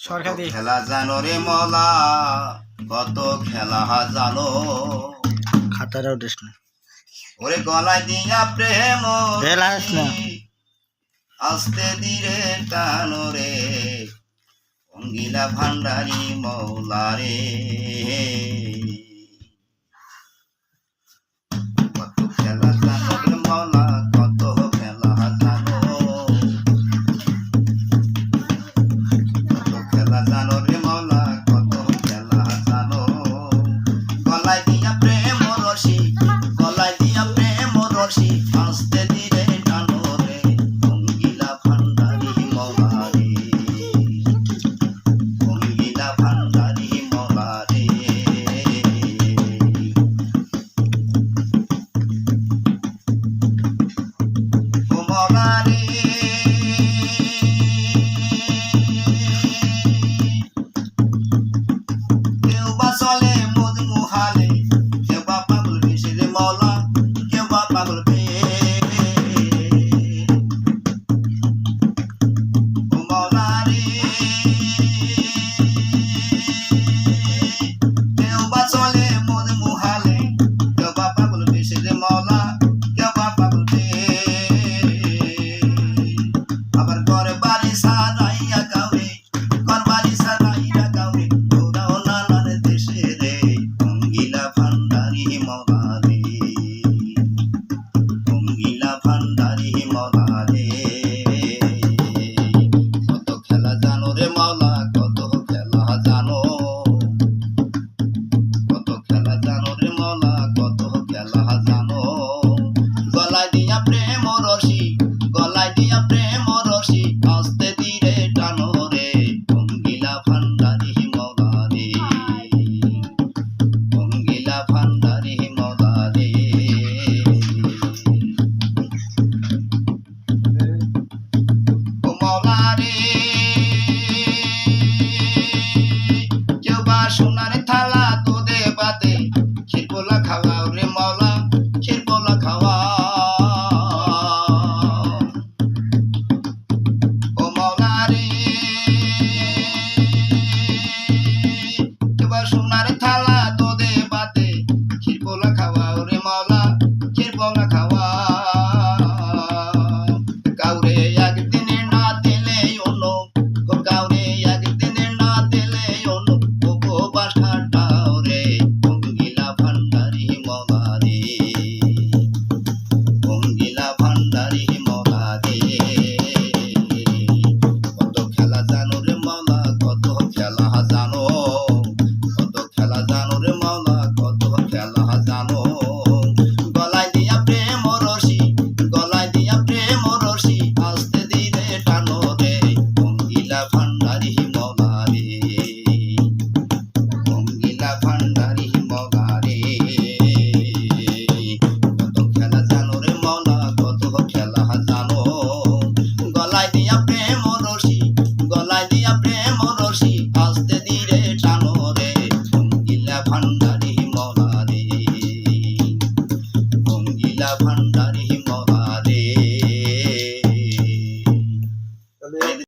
সরকারি খেলা জানো রে মলা, কত খেলা জানো। খাতাটাও দিস না ওরে গলায় দিয়া প্রেম রেলাস না আস্তে ধীরে টানো রে, অঙ্গিলা ভান্ডারি মৌলা রে। কত খেলা জানো রে মৌলা, কত খেলা জানো। কত খেলা জানো রে মৌলা, কত খেলা জানো। গলায় দিয়া প্রেম রশি, গলায় দিয়া প্রেম রশি আস্তে ধীরে টানো রে, অঙ্গিলা ভান্ডারি মৌলা রে, অঙ্গিলা ভান্ডারি মৌলা রে। ও মৌলা রে, কেউ বা চলে